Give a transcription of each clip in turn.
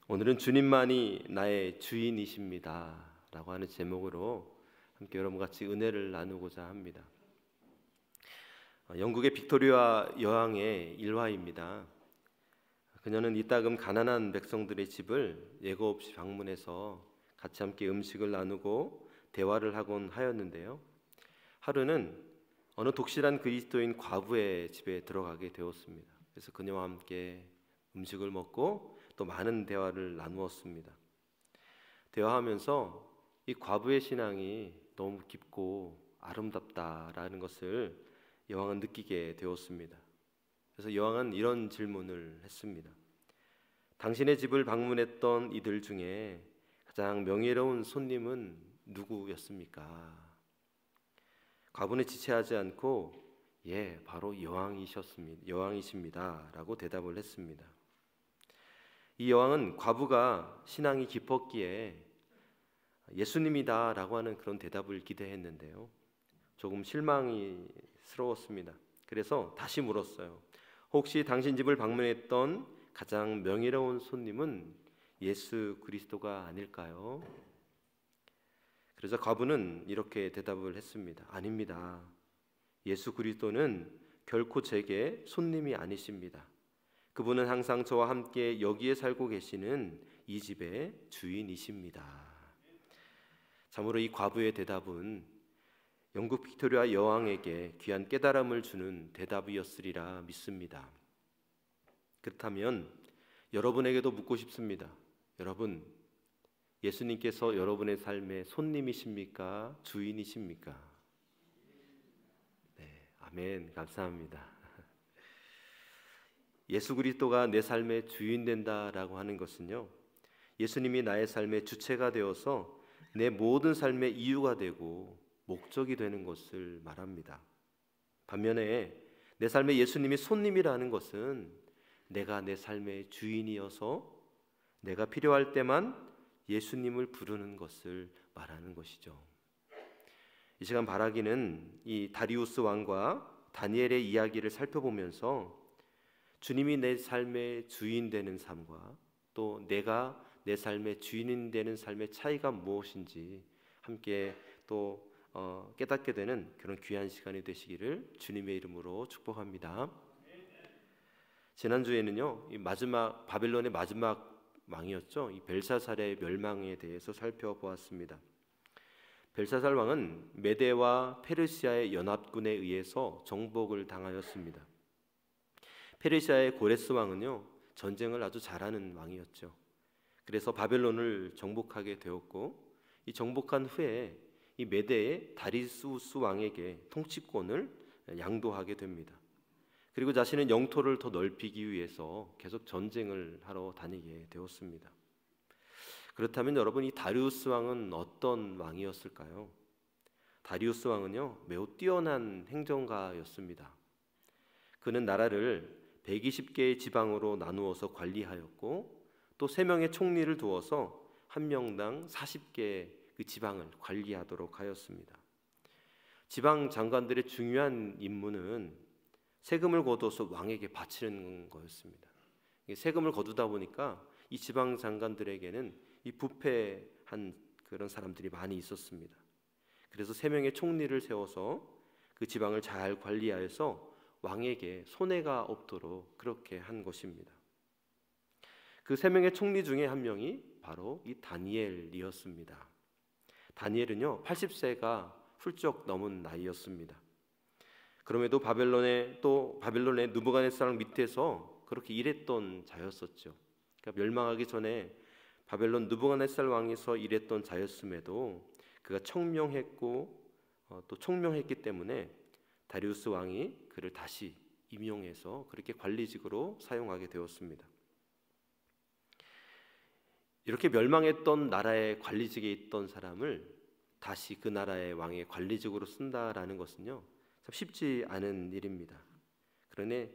오늘은 주님만이 나의 주인이십니다 라고 하는 제목으로 함께 여러분과 같이 은혜를 나누고자 합니다. 영국의 빅토리아 여왕의 일화입니다. 그녀는 이따금 가난한 백성들의 집을 예고 없이 방문해서 같이 함께 음식을 나누고 대화를 하곤 하였는데요. 하루는 어느 독실한 그리스도인 과부의 집에 들어가게 되었습니다. 그래서 그녀와 함께 음식을 먹고 또 많은 대화를 나누었습니다. 대화하면서 이 과부의 신앙이 너무 깊고 아름답다라는 것을 여왕은 느끼게 되었습니다. 그래서 여왕은 이런 질문을 했습니다. 당신의 집을 방문했던 이들 중에 가장 명예로운 손님은 누구였습니까? 과부는 지체하지 않고 바로 여왕이십니다 라고 대답을 했습니다. 이 여왕은 과부가 신앙이 깊었기에 예수님이다 라고 하는 그런 대답을 기대했는데요, 조금 실망스러웠습니다. 그래서 다시 물었어요. 혹시 당신 집을 방문했던 가장 명예로운 손님은 예수 그리스도가 아닐까요? 그래서 과부는 이렇게 대답을 했습니다. 아닙니다. 예수 그리스도는 결코 제게 손님이 아니십니다. 그분은 항상 저와 함께 여기에 살고 계시는 이 집의 주인이십니다. 참으로 이 과부의 대답은 영국 빅토리아 여왕에게 귀한 깨달음을 주는 대답이었으리라 믿습니다. 그렇다면 여러분에게도 묻고 싶습니다. 여러분, 예수님께서 여러분의 삶의 손님이십니까? 주인이십니까? 네, 아멘. 감사합니다. 예수 그리스도가 내 삶의 주인 된다라고 하는 것은요, 예수님이 나의 삶의 주체가 되어서 내 모든 삶의 이유가 되고 목적이 되는 것을 말합니다. 반면에 내 삶에 예수님이 손님이라는 것은 내가 내 삶의 주인이어서 내가 필요할 때만 예수님을 부르는 것을 말하는 것이죠. 이 시간 바라기는 이 다리우스 왕과 다니엘의 이야기를 살펴보면서 주님이 내 삶의 주인 되는 삶과 또 내가 내 삶의 주인 되는 삶의 차이가 무엇인지 함께 또 깨닫게 되는 그런 귀한 시간이 되시기를 주님의 이름으로 축복합니다. 지난주에는요, 이 마지막 바벨론의 마지막 왕이었죠, 이 벨사살의 멸망에 대해서 살펴보았습니다. 벨사살 왕은 메대와 페르시아의 연합군에 의해서 정복을 당하였습니다. 페르시아의 고레스 왕은요, 전쟁을 아주 잘하는 왕이었죠. 그래서 바벨론을 정복하게 되었고, 이 정복한 후에 이 메대의 다리우스 왕에게 통치권을 양도하게 됩니다. 그리고 자신의 영토를 더 넓히기 위해서 계속 전쟁을 하러 다니게 되었습니다. 그렇다면 여러분, 이 다리우스 왕은 어떤 왕이었을까요? 다리우스 왕은요, 매우 뛰어난 행정가였습니다. 그는 나라를 120개의 지방으로 나누어서 관리하였고, 또 3명의 총리를 두어서 한 명당 40개의 그 지방을 관리하도록 하였습니다. 지방 장관들의 중요한 임무는 세금을 거둬서 왕에게 바치는 거였습니다. 세금을 거두다 보니까 이 지방 장관들에게는 이 부패한 그런 사람들이 많이 있었습니다. 그래서 3명의 총리를 세워서 그 지방을 잘 관리하여서 왕에게 손해가 없도록 그렇게 한 것입니다. 그 3명의 총리 중에 한 명이 바로 이 다니엘이었습니다. 다니엘은요, 80세가 훌쩍 넘은 나이였습니다. 그럼에도 바벨론의 느부갓네살 밑에서 그렇게 일했던 자였었죠. 그러니까 멸망하기 전에 바벨론 느부갓네살 왕에서 일했던 자였음에도 그가 청명했고 또 총명했기 때문에 다리우스 왕이 그를 다시 임용해서 그렇게 관리직으로 사용하게 되었습니다. 이렇게 멸망했던 나라의 관리직에 있던 사람을 다시 그 나라의 왕의 관리직으로 쓴다라는 것은요, 참 쉽지 않은 일입니다. 그런데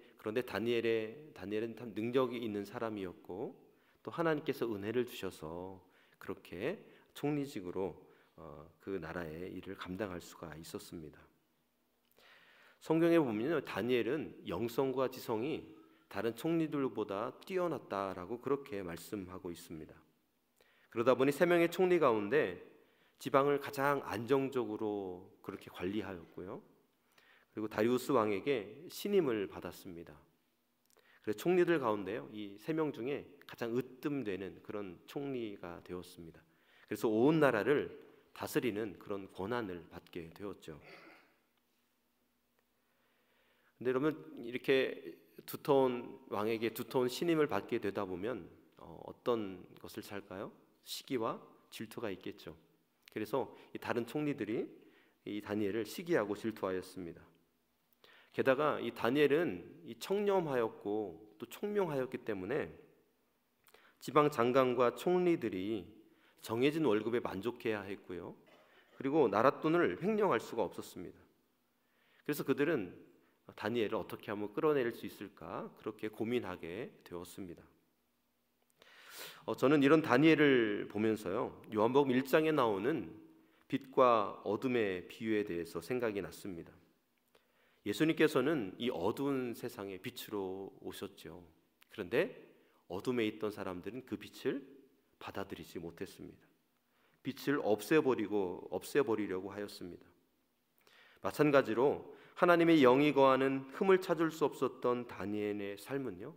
다니엘은 참 능력이 있는 사람이었고, 또 하나님께서 은혜를 주셔서 그렇게 총리직으로 그 나라의 일을 감당할 수가 있었습니다. 성경에 보면 다니엘은 영성과 지성이 다른 총리들보다 뛰어났다라고 그렇게 말씀하고 있습니다. 그러다 보니 세 명의 총리 가운데 지방을 가장 안정적으로 그렇게 관리하였고요. 그리고 다리우스 왕에게 신임을 받았습니다. 그래서 총리들 가운데요, 이 세 명 중에 가장 으뜸되는 그런 총리가 되었습니다. 그래서 온 나라를 다스리는 그런 권한을 받게 되었죠. 근데 여러분, 이렇게 두터운 왕에게 두터운 신임을 받게 되다 보면 어떤 것을 살까요? 시기와 질투가 있겠죠. 그래서 이 다른 총리들이 이 다니엘을 시기하고 질투하였습니다. 게다가 이 다니엘은 이 청렴하였고 또 총명하였기 때문에 지방 장관과 총리들이 정해진 월급에 만족해야 했고요. 그리고 나라 돈을 횡령할 수가 없었습니다. 그래서 그들은 다니엘을 어떻게 하면 끌어내릴 수 있을까 그렇게 고민하게 되었습니다. 저는 이런 다니엘을 보면서요, 요한복음 1장에 나오는 빛과 어둠의 비유에 대해서 생각이 났습니다. 예수님께서는 이 어두운 세상에 빛으로 오셨죠. 그런데 어둠에 있던 사람들은 그 빛을 받아들이지 못했습니다. 빛을 없애버리려고 하였습니다. 마찬가지로 하나님의 영이 거하는 흠을 찾을 수 없었던 다니엘의 삶은요,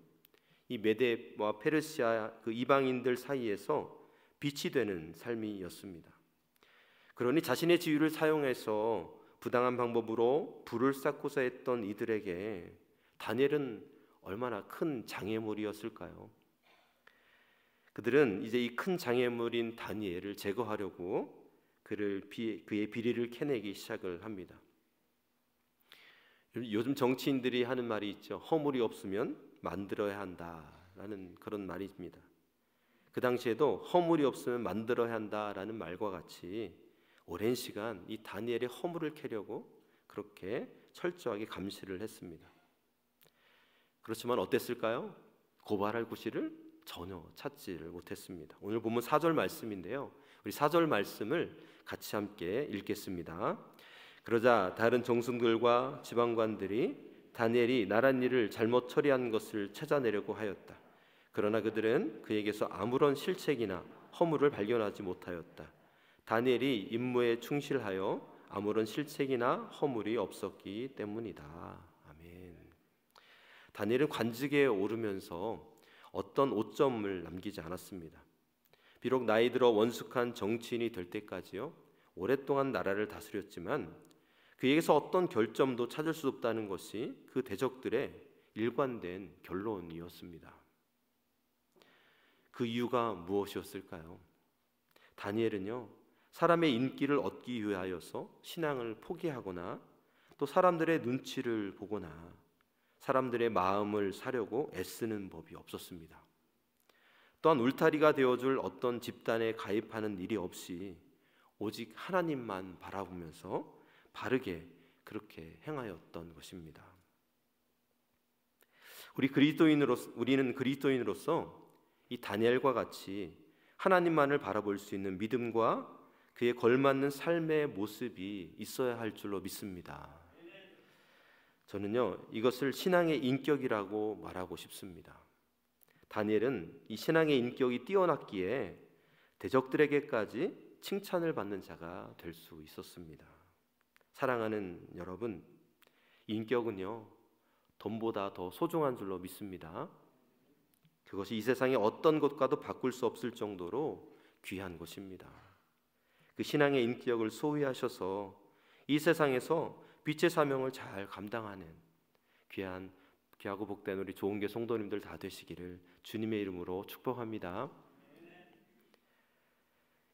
이 메데와 페르시아 그 이방인들 사이에서 빛이 되는 삶이었습니다. 그러니 자신의 지위를 사용해서 부당한 방법으로 불을 쌓고자 했던 이들에게 다니엘은 얼마나 큰 장애물이었을까요? 그들은 이제 이 큰 장애물인 다니엘을 제거하려고 그의 비리를 캐내기 시작을 합니다. 요즘 정치인들이 하는 말이 있죠. 허물이 없으면 만들어야 한다라는 그런 말입니다. 그 당시에도 허물이 없으면 만들어야 한다라는 말과 같이 오랜 시간 이 다니엘의 허물을 캐려고 그렇게 철저하게 감시를 했습니다. 그렇지만 어땠을까요? 고발할 구실을 전혀 찾지를 못했습니다. 오늘 보면 4절 말씀인데요, 우리 4절 말씀을 같이 함께 읽겠습니다. 그러자 다른 정승들과 지방관들이 다니엘이 나란 일을 잘못 처리한 것을 찾아내려고 하였다. 그러나 그들은 그에게서 아무런 실책이나 허물을 발견하지 못하였다. 다니엘이 임무에 충실하여 아무런 실책이나 허물이 없었기 때문이다. 아멘. 다니엘은 관직에 오르면서 어떤 오점을 남기지 않았습니다. 비록 나이 들어 원숙한 정치인이 될 때까지요, 오랫동안 나라를 다스렸지만 그에게서 어떤 결점도 찾을 수 없다는 것이 그 대적들의 일관된 결론이었습니다. 그 이유가 무엇이었을까요? 다니엘은요, 사람의 인기를 얻기 위하여서 신앙을 포기하거나 또 사람들의 눈치를 보거나 사람들의 마음을 사려고 애쓰는 법이 없었습니다. 또한 울타리가 되어줄 어떤 집단에 가입하는 일이 없이 오직 하나님만 바라보면서 바르게 그렇게 행하였던 것입니다. 우리는 그리스도인으로서 이 다니엘과 같이 하나님만을 바라볼 수 있는 믿음과 그에 걸맞는 삶의 모습이 있어야 할 줄로 믿습니다. 저는요, 이것을 신앙의 인격이라고 말하고 싶습니다. 다니엘은 이 신앙의 인격이 뛰어났기에 대적들에게까지 칭찬을 받는 자가 될 수 있었습니다. 사랑하는 여러분, 인격은요, 돈보다 더 소중한 줄로 믿습니다. 그것이 이 세상의 어떤 것과도 바꿀 수 없을 정도로 귀한 것입니다. 그 신앙의 인격을 소유하셔서 이 세상에서 빛의 사명을 잘 감당하는 귀하고 복된 우리 좋은교 성도님들 다 되시기를 주님의 이름으로 축복합니다.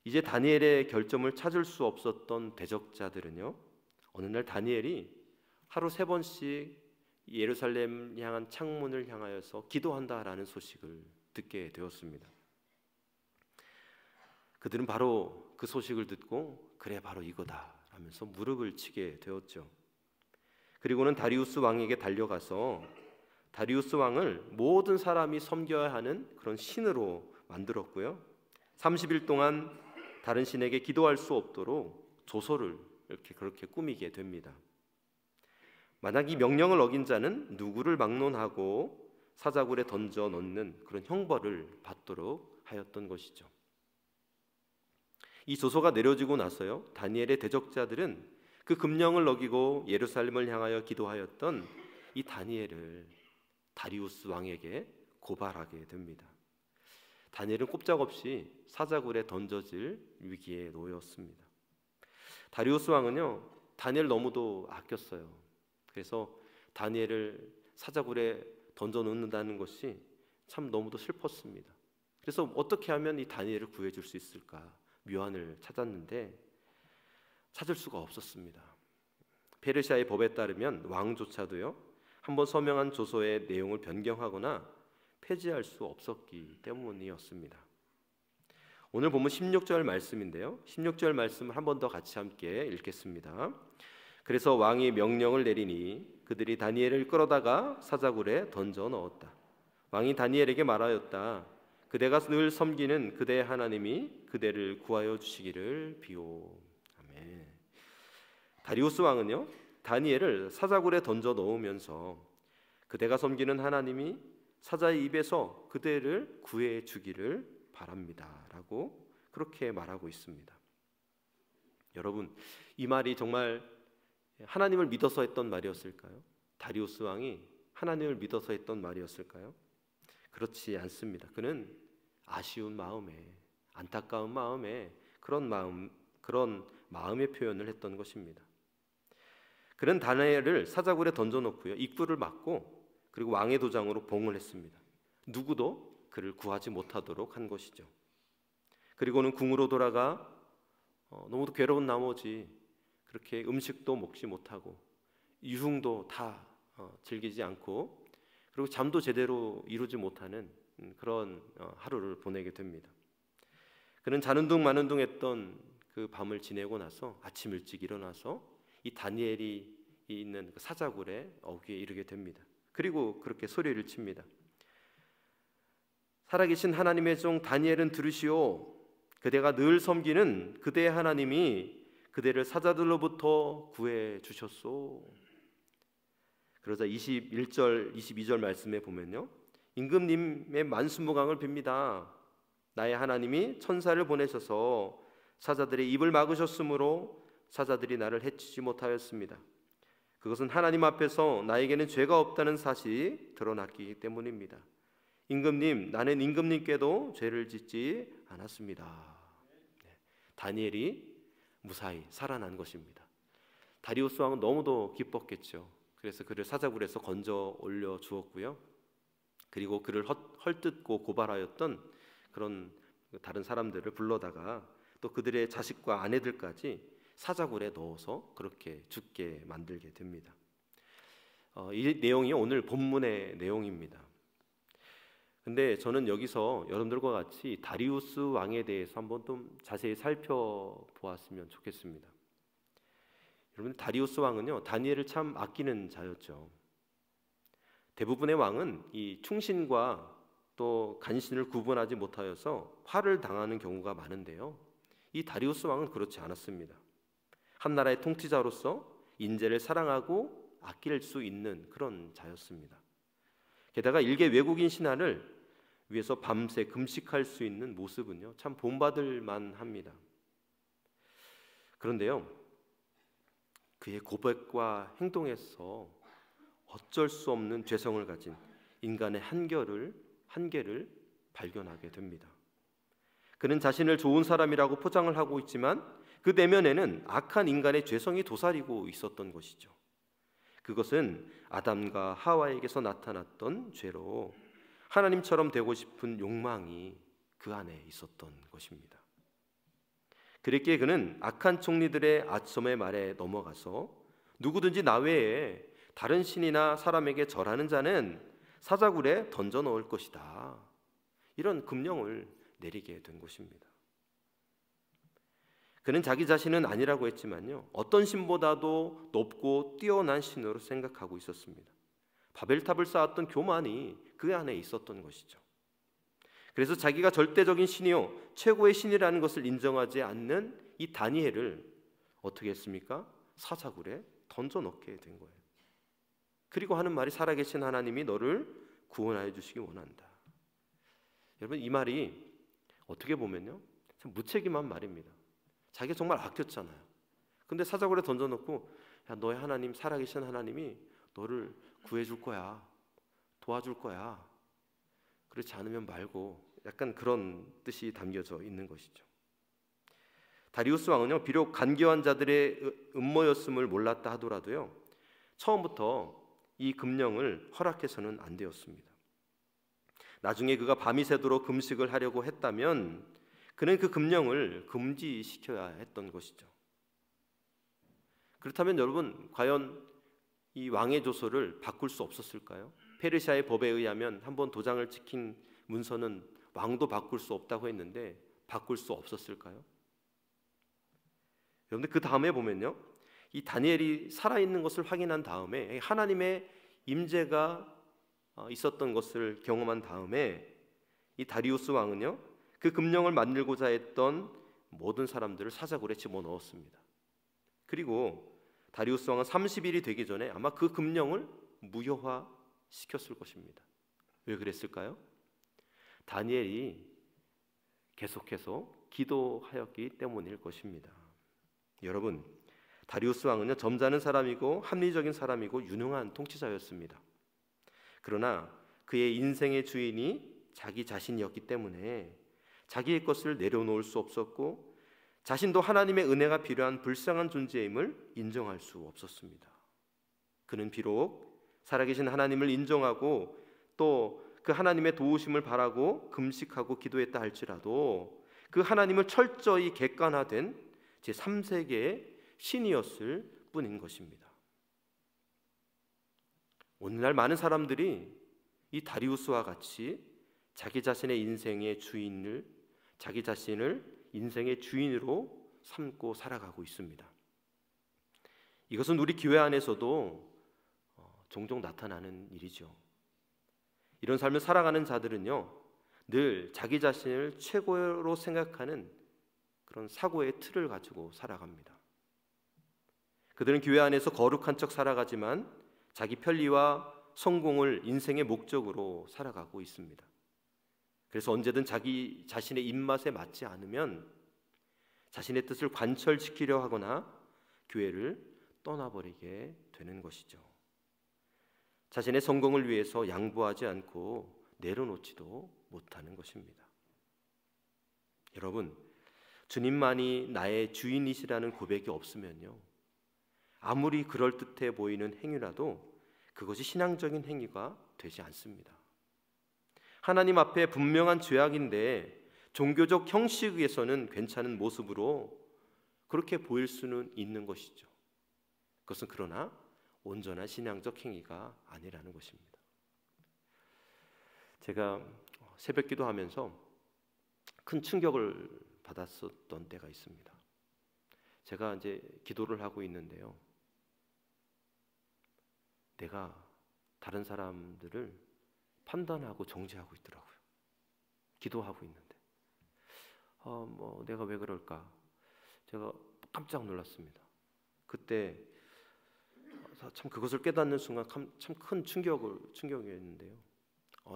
이제 다니엘의 결점을 찾을 수 없었던 대적자들은요, 어느 날 다니엘이 하루 3번씩 예루살렘 향한 창문을 향하여서 기도한다라는 소식을 듣게 되었습니다. 그들은 바로 그 소식을 듣고 그래 바로 이거다 하면서 무릎을 치게 되었죠. 그리고는 다리우스 왕에게 달려가서 다리우스 왕을 모든 사람이 섬겨야 하는 그런 신으로 만들었고요, 30일 동안 다른 신에게 기도할 수 없도록 조서를 그렇게 꾸미게 됩니다. 만약 이 명령을 어긴 자는 누구를 막론하고 사자굴에 던져 넣는 그런 형벌을 받도록 하였던 것이죠. 이 조서가 내려지고 나서요, 다니엘의 대적자들은 그 금령을 어기고 예루살렘을 향하여 기도하였던 이 다니엘을 다리우스 왕에게 고발하게 됩니다. 다니엘은 꼼짝없이 사자굴에 던져질 위기에 놓였습니다. 다리우스 왕은요, 다니엘 너무도 아꼈어요. 그래서 다니엘을 사자굴에 던져 놓는다는 것이 참 너무도 슬펐습니다. 그래서 어떻게 하면 이 다니엘을 구해줄 수 있을까 묘안을 찾았는데 찾을 수가 없었습니다. 페르시아의 법에 따르면 왕조차도요, 한번 서명한 조서의 내용을 변경하거나 폐지할 수 없었기 때문이었습니다. 오늘 보면 16절 말씀인데요, 16절 말씀을 한 번 더 같이 함께 읽겠습니다. 그래서 왕이 명령을 내리니 그들이 다니엘을 끌어다가 사자굴에 던져 넣었다. 왕이 다니엘에게 말하였다. 그대가 늘 섬기는 그대의 하나님이 그대를 구하여 주시기를 비오. 아멘. 다리우스 왕은요, 다니엘을 사자굴에 던져 넣으면서 그대가 섬기는 하나님이 사자의 입에서 그대를 구해 주기를 바랍니다 라고 그렇게 말하고 있습니다. 여러분, 이 말이 정말 하나님을 믿어서 했던 말이었을까요? 다리우스 왕이 하나님을 믿어서 했던 말이었을까요? 그렇지 않습니다. 그는 아쉬운 마음에, 안타까운 마음에 그런 마음의 표현을 했던 것입니다. 그는 다니엘을 사자굴에 던져놓고요, 입구를 막고 그리고 왕의 도장으로 봉을 했습니다. 누구도 그를 구하지 못하도록 한 것이죠. 그리고는 궁으로 돌아가 너무도 괴로운 나머지 그렇게 음식도 먹지 못하고 유흥도 다 즐기지 않고 그리고 잠도 제대로 이루지 못하는 그런 하루를 보내게 됩니다. 그는 자는 둥 마는 둥 했던 그 밤을 지내고 나서 아침 일찍 일어나서 이 다니엘이 있는 그 사자굴에 어귀에 이르게 됩니다. 그리고 그렇게 소리를 칩니다. 살아계신 하나님의 종 다니엘은 들으시오. 그대가 늘 섬기는 그대의 하나님이 그대를 사자들로부터 구해 주셨소. 그러자 21절, 22절 말씀에 보면요, 임금님의 만수무강을 빕니다. 나의 하나님이 천사를 보내셔서 사자들의 입을 막으셨으므로 사자들이 나를 해치지 못하였습니다. 그것은 하나님 앞에서 나에게는 죄가 없다는 사실이 드러났기 때문입니다. 임금님, 나는 임금님께도 죄를 짓지 않았습니다. 다니엘이 무사히 살아난 것입니다. 다리우스 왕은 너무도 기뻤겠죠. 그래서 그를 사자굴에서 건져 올려 주었고요, 그리고 그를 헐뜯고 고발하였던 그런 다른 사람들을 불러다가 또 그들의 자식과 아내들까지 사자굴에 넣어서 그렇게 죽게 만들게 됩니다. 이 내용이 오늘 본문의 내용입니다. 근데 저는 여기서 여러분들과 같이 다리우스 왕에 대해서 한번 좀 자세히 살펴보았으면 좋겠습니다. 여러분, 다리우스 왕은요, 다니엘을 참 아끼는 자였죠. 대부분의 왕은 이 충신과 또 간신을 구분하지 못하여서 화를 당하는 경우가 많은데요, 이 다리우스 왕은 그렇지 않았습니다. 한 나라의 통치자로서 인재를 사랑하고 아낄 수 있는 그런 자였습니다. 게다가 일개 외국인 신하를 위해서 밤새 금식할 수 있는 모습은요, 참 본받을 만합니다. 그런데요, 그의 고백과 행동에서 어쩔 수 없는 죄성을 가진 인간의 한계를 발견하게 됩니다. 그는 자신을 좋은 사람이라고 포장을 하고 있지만 그 내면에는 악한 인간의 죄성이 도사리고 있었던 것이죠. 그것은 아담과 하와에게서 나타났던 죄로 하나님처럼 되고 싶은 욕망이 그 안에 있었던 것입니다. 그랬기에 그는 악한 총리들의 아첨의 말에 넘어가서 누구든지 나 외에 다른 신이나 사람에게 절하는 자는 사자굴에 던져 넣을 것이다, 이런 금령을 내리게 된 것입니다. 그는 자기 자신은 아니라고 했지만요, 어떤 신보다도 높고 뛰어난 신으로 생각하고 있었습니다. 바벨탑을 쌓았던 교만이 그 안에 있었던 것이죠. 그래서 자기가 절대적인 신이요 최고의 신이라는 것을 인정하지 않는 이 다니엘을 어떻게 했습니까? 사자굴에 던져 넣게 된 거예요. 그리고 하는 말이 살아계신 하나님이 너를 구원하여 주시기 원한다. 여러분, 이 말이 어떻게 보면요, 참 무책임한 말입니다. 자기가 정말 아꼈잖아요. 근데 사자굴에 던져놓고, 야, 너의 하나님, 살아계신 하나님이 너를 구해줄 거야, 도와줄 거야, 그렇지 않으면 말고, 약간 그런 뜻이 담겨져 있는 것이죠. 다리우스 왕은요, 비록 간교한 자들의 음모였음을 몰랐다 하더라도요, 처음부터 이 금령을 허락해서는 안 되었습니다. 나중에 그가 밤이 새도록 금식을 하려고 했다면 그는 그 금령을 금지시켜야 했던 것이죠. 그렇다면 여러분, 과연 이 왕의 조서를 바꿀 수 없었을까요? 페르시아의 법에 의하면 한번 도장을 찍힌 문서는 왕도 바꿀 수 없다고 했는데 바꿀 수 없었을까요? 여러분들, 그 다음에 보면요, 이 다니엘이 살아있는 것을 확인한 다음에, 하나님의 임재가 있었던 것을 경험한 다음에 이 다리우스 왕은요, 그 금령을 만들고자 했던 모든 사람들을 사자굴에 집어넣었습니다. 그리고 다리우스 왕은 30일이 되기 전에 아마 그 금령을 무효화시켰을 것입니다. 왜 그랬을까요? 다니엘이 계속해서 기도하였기 때문일 것입니다. 여러분, 다리우스 왕은요, 점잖은 사람이고 합리적인 사람이고 유능한 통치자였습니다. 그러나 그의 인생의 주인이 자기 자신이었기 때문에 자기의 것을 내려놓을 수 없었고, 자신도 하나님의 은혜가 필요한 불쌍한 존재임을 인정할 수 없었습니다. 그는 비록 살아계신 하나님을 인정하고 또 그 하나님의 도우심을 바라고 금식하고 기도했다 할지라도 그 하나님을 철저히 객관화된 제3세계의 신이었을 뿐인 것입니다. 오늘날 많은 사람들이 이 다리우스와 같이 자기 자신의 인생의 주인을, 자기 자신을 인생의 주인으로 삼고 살아가고 있습니다. 이것은 우리 교회 안에서도 종종 나타나는 일이죠. 이런 삶을 살아가는 자들은요, 늘 자기 자신을 최고로 생각하는 그런 사고의 틀을 가지고 살아갑니다. 그들은 교회 안에서 거룩한 척 살아가지만 자기 편리와 성공을 인생의 목적으로 살아가고 있습니다. 그래서 언제든 자기 자신의 입맛에 맞지 않으면 자신의 뜻을 관철시키려 하거나 교회를 떠나버리게 되는 것이죠. 자신의 성공을 위해서 양보하지 않고 내려놓지도 못하는 것입니다. 여러분, 주님만이 나의 주인이시라는 고백이 없으면요, 아무리 그럴듯해 보이는 행위라도 그것이 신앙적인 행위가 되지 않습니다. 하나님 앞에 분명한 죄악인데 종교적 형식에서는 괜찮은 모습으로 그렇게 보일 수는 있는 것이죠. 그것은 그러나 온전한 신앙적 행위가 아니라는 것입니다. 제가 새벽 기도하면서 큰 충격을 받았었던 때가 있습니다. 제가 이제 기도를 하고 있는데요, 내가 다른 사람들을 판단하고 정죄하고 있더라고요. 기도하고 있는데 내가 왜 그럴까? 제가 깜짝 놀랐습니다. 그때 참 그것을 깨닫는 순간 참 큰 충격이었는데요.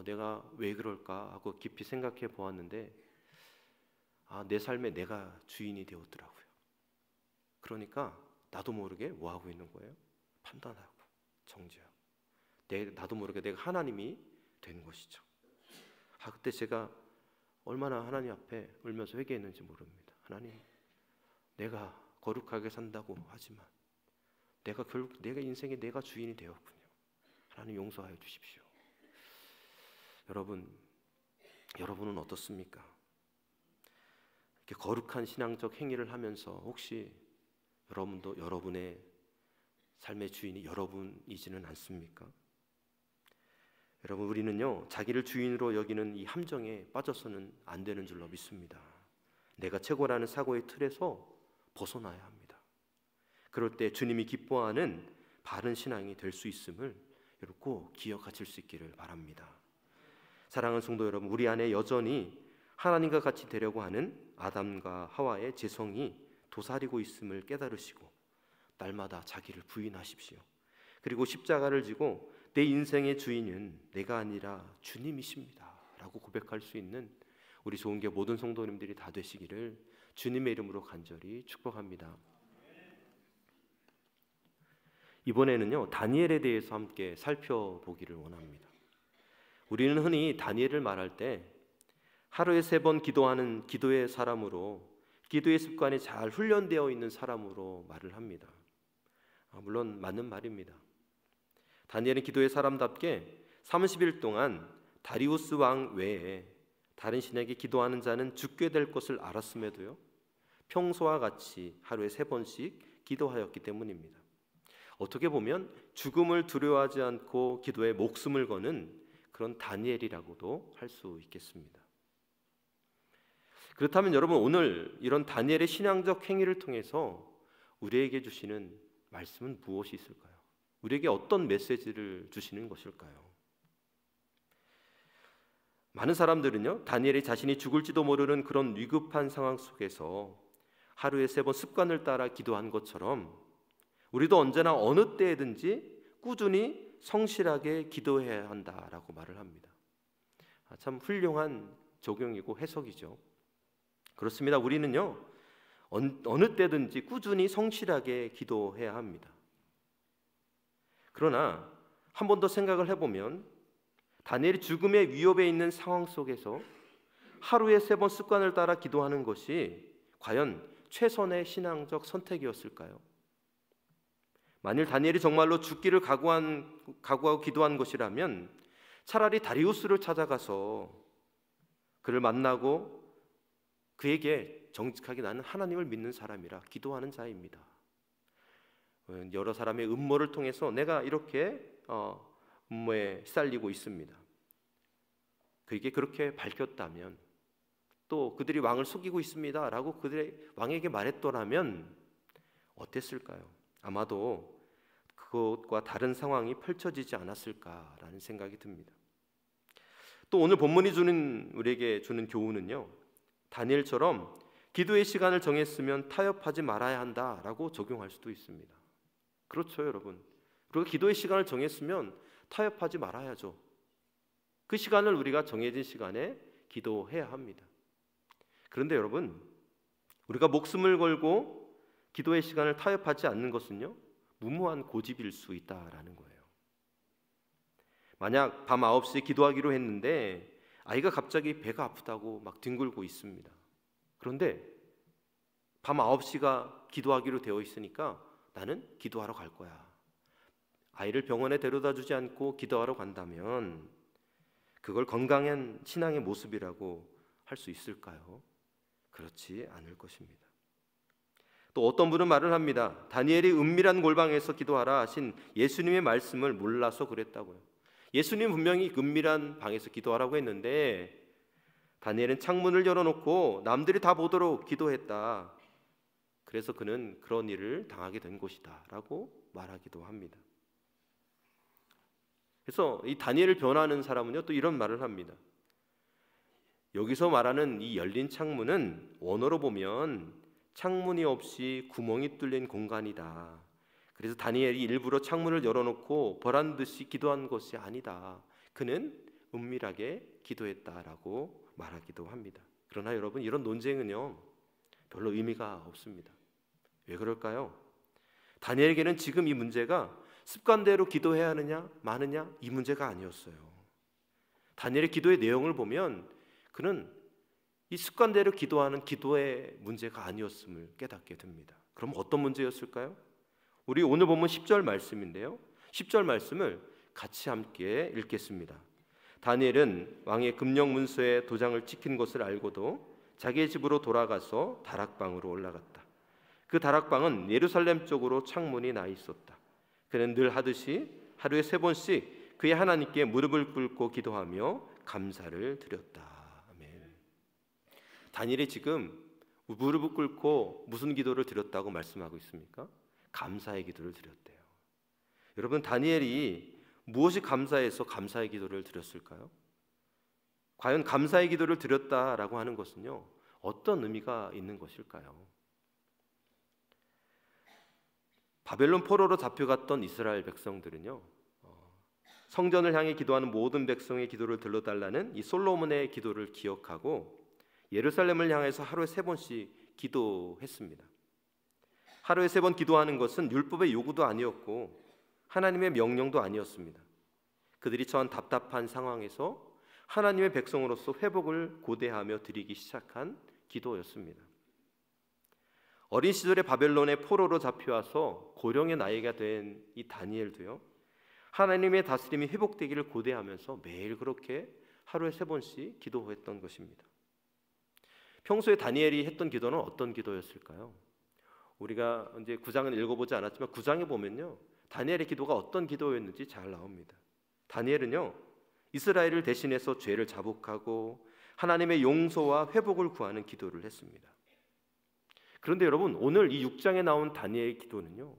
내가 왜 그럴까 하고 깊이 생각해 보았는데 내 삶에 내가 주인이 되었더라고요. 그러니까 나도 모르게 뭐 하고 있는 거예요? 판단하고 정죄하고 나도 모르게 내가 하나님이 된 것이죠. 그때 제가 얼마나 하나님 앞에 울면서 회개했는지 모릅니다. 하나님, 내가 거룩하게 산다고 하지만 내가 결국 내가 인생에 내가 주인이 되었군요. 하나님 용서하여 주십시오. 여러분은 어떻습니까? 이렇게 거룩한 신앙적 행위를 하면서 혹시 여러분도 여러분의 삶의 주인이 여러분이지는 않습니까? 여러분, 우리는요, 자기를 주인으로 여기는 이 함정에 빠져서는 안 되는 줄로 믿습니다. 내가 최고라는 사고의 틀에서 벗어나야 합니다. 그럴 때 주님이 기뻐하는 바른 신앙이 될 수 있음을 여러분 꼭 기억하실 수 있기를 바랍니다. 사랑하는 성도 여러분, 우리 안에 여전히 하나님과 같이 되려고 하는 아담과 하와의 죄성이 도사리고 있음을 깨달으시고 날마다 자기를 부인하십시오. 그리고 십자가를 지고 내 인생의 주인은 내가 아니라 주님이십니다 라고 고백할 수 있는 우리 좋은교회 모든 성도님들이 다 되시기를 주님의 이름으로 간절히 축복합니다. 이번에는요, 다니엘에 대해서 함께 살펴보기를 원합니다. 우리는 흔히 다니엘을 말할 때 하루에 3번 기도하는 기도의 사람으로, 기도의 습관이 잘 훈련되어 있는 사람으로 말을 합니다. 물론 맞는 말입니다. 다니엘은 기도의 사람답게 30일 동안 다리우스 왕 외에 다른 신에게 기도하는 자는 죽게 될 것을 알았음에도요, 평소와 같이 하루에 3번씩 기도하였기 때문입니다. 어떻게 보면 죽음을 두려워하지 않고 기도에 목숨을 거는 그런 다니엘이라고도 할 수 있겠습니다. 그렇다면 여러분, 오늘 이런 다니엘의 신앙적 행위를 통해서 우리에게 주시는 말씀은 무엇이 있을까요? 우리에게 어떤 메시지를 주시는 것일까요? 많은 사람들은요, 다니엘이 자신이 죽을지도 모르는 그런 위급한 상황 속에서 하루에 3번 습관을 따라 기도한 것처럼 우리도 언제나 어느 때든지 꾸준히 성실하게 기도해야 한다라고 말을 합니다. 참 훌륭한 적용이고 해석이죠. 그렇습니다. 우리는요, 어느 때든지 꾸준히 성실하게 기도해야 합니다. 그러나 한 번 더 생각을 해보면 다니엘이 죽음의 위협에 있는 상황 속에서 하루에 3번 습관을 따라 기도하는 것이 과연 최선의 신앙적 선택이었을까요? 만일 다니엘이 정말로 죽기를 각오하고 기도한 것이라면 차라리 다리우스를 찾아가서 그를 만나고 그에게 정직하게 나는 하나님을 믿는 사람이라 기도하는 자입니다, 여러 사람의 음모를 통해서 내가 이렇게 음모에 시달리고 있습니다, 그에게 그렇게 밝혔다면, 또 그들이 왕을 속이고 있습니다 라고 그들의 왕에게 말했더라면 어땠을까요? 아마도 그것과 다른 상황이 펼쳐지지 않았을까라는 생각이 듭니다. 또 오늘 본문이 우리에게 주는 교훈은요, 다니엘처럼 기도의 시간을 정했으면 타협하지 말아야 한다라고 적용할 수도 있습니다. 그렇죠, 여러분. 그리고 기도의 시간을 정했으면 타협하지 말아야죠. 그 시간을 우리가 정해진 시간에 기도해야 합니다. 그런데 여러분, 우리가 목숨을 걸고 기도의 시간을 타협하지 않는 것은요, 무모한 고집일 수 있다라는 거예요. 만약 밤 9시에 기도하기로 했는데 아이가 갑자기 배가 아프다고 막 뒹굴고 있습니다. 그런데 밤 9시가 기도하기로 되어 있으니까 나는 기도하러 갈 거야. 아이를 병원에 데려다 주지 않고 기도하러 간다면 그걸 건강한 신앙의 모습이라고 할 수 있을까요? 그렇지 않을 것입니다. 또 어떤 분은 말을 합니다. 다니엘이 은밀한 골방에서 기도하라 하신 예수님의 말씀을 몰라서 그랬다고요. 예수님 분명히 은밀한 방에서 기도하라고 했는데 다니엘은 창문을 열어놓고 남들이 다 보도록 기도했다. 그래서 그는 그런 일을 당하게 된 것이다 라고 말하기도 합니다. 그래서 이 다니엘을 변호하는 사람은요, 또 이런 말을 합니다. 여기서 말하는 이 열린 창문은 원어로 보면 창문이 없이 구멍이 뚫린 공간이다. 그래서 다니엘이 일부러 창문을 열어놓고 보란 듯이 기도한 것이 아니다. 그는 은밀하게 기도했다라고 말하기도 합니다. 그러나 여러분, 이런 논쟁은요, 별로 의미가 없습니다. 왜 그럴까요? 다니엘에게는 지금 이 문제가 습관대로 기도해야 하느냐 마느냐 이 문제가 아니었어요. 다니엘의 기도의 내용을 보면 그는 이 습관대로 기도하는 기도의 문제가 아니었음을 깨닫게 됩니다. 그럼 어떤 문제였을까요? 우리 오늘 본문 10절 말씀인데요, 10절 말씀을 같이 함께 읽겠습니다. 다니엘은 왕의 금령 문서에 도장을 찍힌 것을 알고도 자기의 집으로 돌아가서 다락방으로 올라갔다. 그 다락방은 예루살렘 쪽으로 창문이 나 있었다. 그는 늘 하듯이 하루에 3번씩 그의 하나님께 무릎을 꿇고 기도하며 감사를 드렸다. 아멘. 다니엘이 지금 무릎을 꿇고 무슨 기도를 드렸다고 말씀하고 있습니까? 감사의 기도를 드렸대요. 여러분, 다니엘이 무엇이 감사해서 감사의 기도를 드렸을까요? 과연 감사의 기도를 드렸다라고 하는 것은요, 어떤 의미가 있는 것일까요? 바벨론 포로로 잡혀갔던 이스라엘 백성들은요, 성전을 향해 기도하는 모든 백성의 기도를 들러달라는 이 솔로몬의 기도를 기억하고 예루살렘을 향해서 하루에 3번씩 기도했습니다. 하루에 3번 기도하는 것은 율법의 요구도 아니었고 하나님의 명령도 아니었습니다. 그들이 처한 답답한 상황에서 하나님의 백성으로서 회복을 고대하며 드리기 시작한 기도였습니다. 어린 시절에 바벨론의 포로로 잡혀와서 고령의 나이가 된 이 다니엘도요, 하나님의 다스림이 회복되기를 고대하면서 매일 그렇게 하루에 3번씩 기도했던 것입니다. 평소에 다니엘이 했던 기도는 어떤 기도였을까요? 우리가 이제 9장은 읽어보지 않았지만 9장에 보면요, 다니엘의 기도가 어떤 기도였는지 잘 나옵니다. 다니엘은요, 이스라엘을 대신해서 죄를 자복하고 하나님의 용서와 회복을 구하는 기도를 했습니다. 그런데 여러분, 오늘 이 6장에 나온 다니엘의 기도는요,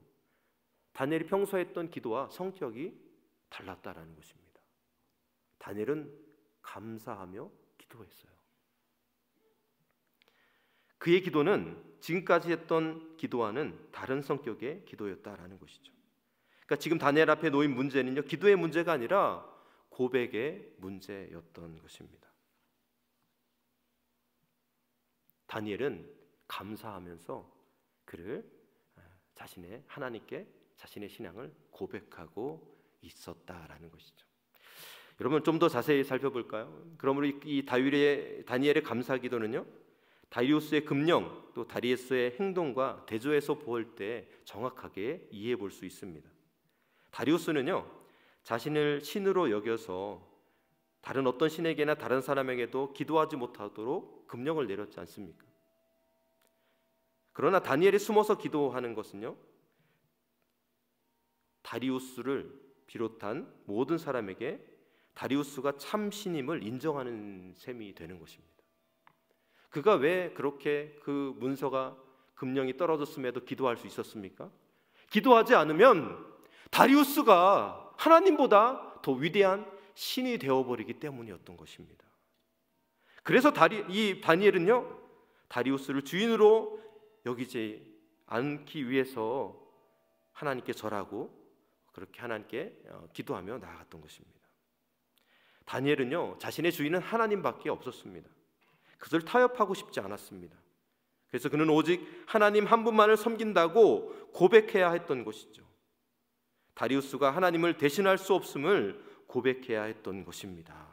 다니엘이 평소에 했던 기도와 성격이 달랐다라는 것입니다. 다니엘은 감사하며 기도했어요. 그의 기도는 지금까지 했던 기도와는 다른 성격의 기도였다라는 것이죠. 그러니까 지금 다니엘 앞에 놓인 문제는요, 기도의 문제가 아니라 고백의 문제였던 것입니다. 다니엘은 감사하면서 그를 자신의 하나님께 자신의 신앙을 고백하고 있었다라는 것이죠. 여러분, 좀 더 자세히 살펴볼까요? 그러므로 이 다니엘의 감사 기도는요, 다리우스의 금령 또 다리우스의 행동과 대조해서 볼 때 정확하게 이해해 볼 수 있습니다. 다리우스는요, 자신을 신으로 여겨서 다른 어떤 신에게나 다른 사람에게도 기도하지 못하도록 금령을 내렸지 않습니까? 그러나 다니엘이 숨어서 기도하는 것은요, 다리우스를 비롯한 모든 사람에게 다리우스가 참 신임을 인정하는 셈이 되는 것입니다. 그가 왜 그렇게 그 문서가 금령이 떨어졌음에도 기도할 수 있었습니까? 기도하지 않으면 다리우스가 하나님보다 더 위대한 신이 되어버리기 때문이었던 것입니다. 그래서 이 다니엘은요, 다리우스를 주인으로 여기지 않기 위해서 하나님께 절하고 그렇게 하나님께 기도하며 나아갔던 것입니다. 다니엘은요, 자신의 주인은 하나님밖에 없었습니다. 그것을 타협하고 싶지 않았습니다. 그래서 그는 오직 하나님 한 분만을 섬긴다고 고백해야 했던 것이죠. 다리우스가 하나님을 대신할 수 없음을 고백해야 했던 것입니다.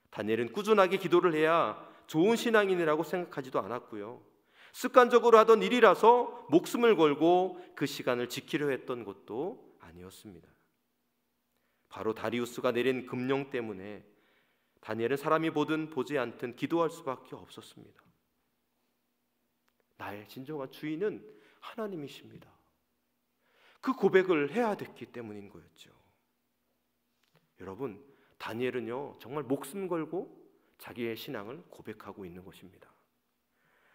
다니엘은 꾸준하게 기도를 해야 좋은 신앙인이라고 생각하지도 않았고요, 습관적으로 하던 일이라서 목숨을 걸고 그 시간을 지키려 했던 것도 아니었습니다. 바로 다리우스가 내린 금령 때문에 다니엘은 사람이 보든 보지 않든 기도할 수밖에 없었습니다. 나의 진정한 주인은 하나님이십니다. 그 고백을 해야 됐기 때문인 거였죠. 여러분, 다니엘은요, 정말 목숨 걸고 자기의 신앙을 고백하고 있는 것입니다.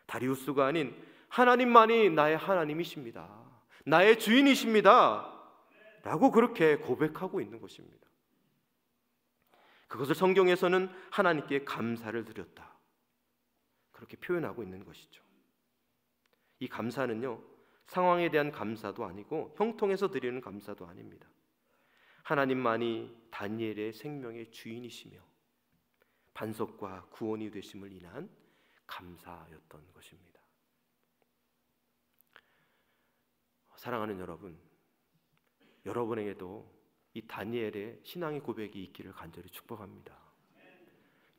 다리우스가 아닌 하나님만이 나의 하나님이십니다, 나의 주인이십니다 라고 그렇게 고백하고 있는 것입니다. 그것을 성경에서는 하나님께 감사를 드렸다, 그렇게 표현하고 있는 것이죠. 이 감사는요, 상황에 대한 감사도 아니고 형통해서 드리는 감사도 아닙니다. 하나님만이 다니엘의 생명의 주인이시며 반석과 구원이 되심을 인한 감사였던 것입니다. 사랑하는 여러분, 여러분에게도 이 다니엘의 신앙의 고백이 있기를 간절히 축복합니다.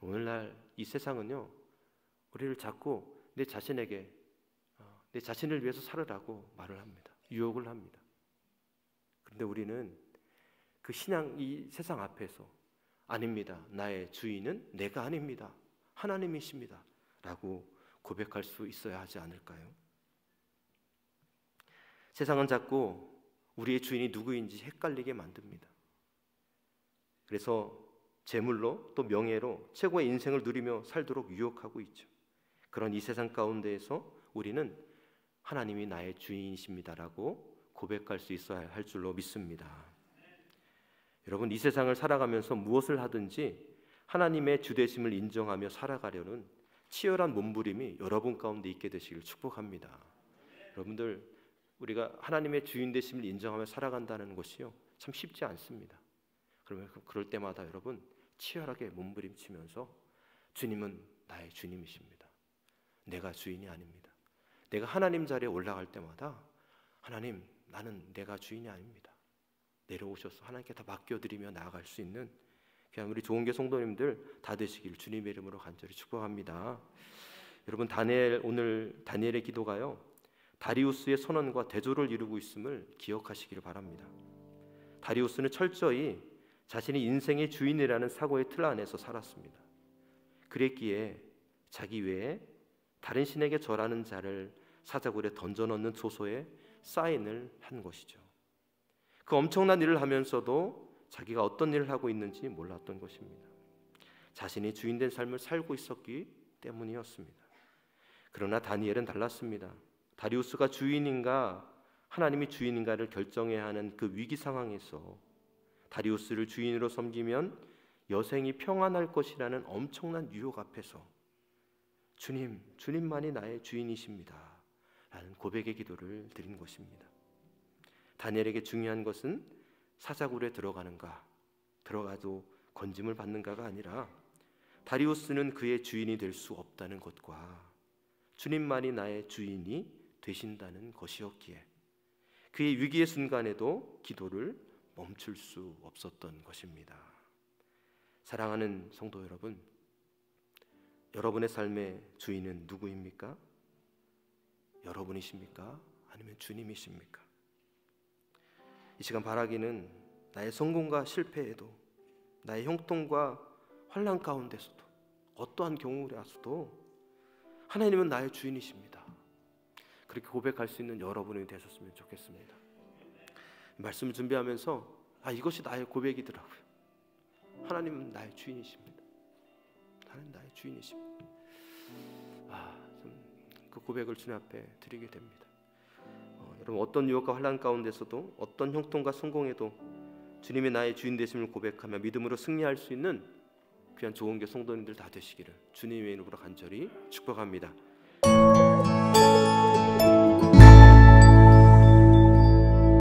오늘날 이 세상은요, 우리를 자꾸 내 자신에게 내 자신을 위해서 살으라고 말을 합니다. 유혹을 합니다. 그런데 우리는 그 이 세상 앞에서 아닙니다, 나의 주인은 내가 아닙니다, 하나님이십니다 라고 고백할 수 있어야 하지 않을까요? 세상은 자꾸 우리의 주인이 누구인지 헷갈리게 만듭니다. 그래서 재물로 또 명예로 최고의 인생을 누리며 살도록 유혹하고 있죠. 그런 이 세상 가운데에서 우리는 하나님이 나의 주인이십니다라고 고백할 수 있어야 할 줄로 믿습니다. 여러분, 이 세상을 살아가면서 무엇을 하든지 하나님의 주되심을 인정하며 살아가려는 치열한 몸부림이 여러분 가운데 있게 되시길 축복합니다. 여러분들, 우리가 하나님의 주인 되심을 인정하며 살아간다는 것이요, 참 쉽지 않습니다. 그러면 그럴 때마다 여러분 치열하게 몸부림치면서 주님은 나의 주님이십니다. 내가 주인이 아닙니다. 내가 하나님 자리에 올라갈 때마다 하나님, 나는 내가 주인이 아닙니다. 내려오셔서 하나님께 다 맡겨드리며 나아갈 수 있는 그냥 우리 좋은 교 성도님들 다 되시길 주님의 이름으로 간절히 축복합니다. 여러분, 오늘 다니엘의 기도가요, 다리우스의 선언과 대조를 이루고 있음을 기억하시기를 바랍니다. 다리우스는 철저히 자신이 인생의 주인이라는 사고의 틀 안에서 살았습니다. 그랬기에 자기 외에 다른 신에게 절하는 자를 사자굴에 던져넣는 조서에 사인을 한 것이죠. 그 엄청난 일을 하면서도 자기가 어떤 일을 하고 있는지 몰랐던 것입니다. 자신이 주인된 삶을 살고 있었기 때문이었습니다. 그러나 다니엘은 달랐습니다. 다리우스가 주인인가 하나님이 주인인가를 결정해야 하는 그 위기 상황에서 다리우스를 주인으로 섬기면 여생이 평안할 것이라는 엄청난 유혹 앞에서 주님만이 나의 주인이십니다 라는 고백의 기도를 드린 것입니다. 다니엘에게 중요한 것은 사자굴에 들어가는가, 들어가도 건짐을 받는가가 아니라 다리우스는 그의 주인이 될 수 없다는 것과 주님만이 나의 주인이 되신다는 것이었기에 그의 위기의 순간에도 기도를 멈출 수 없었던 것입니다. 사랑하는 성도 여러분, 여러분의 삶의 주인은 누구입니까? 여러분이십니까? 아니면 주님이십니까? 이 시간 바라기는 나의 성공과 실패에도, 나의 형통과 환난 가운데서도, 어떠한 경우라서도 하나님은 나의 주인이십니다. 그렇게 고백할 수 있는 여러분이 되셨으면 좋겠습니다. 말씀을 준비하면서 이것이 나의 고백이더라고요. 하나님은 나의 주인이십니다. 하나님 나의 주인이십니다. 그 고백을 주님 앞에 드리게 됩니다. 여러분, 어떤 유혹과 환난 가운데서도, 어떤 형통과 성공에도 주님이 나의 주인 되심을 고백하며 믿음으로 승리할 수 있는 귀한 좋은 교 성도님들 다 되시기를 주님의 이름으로 간절히 축복합니다.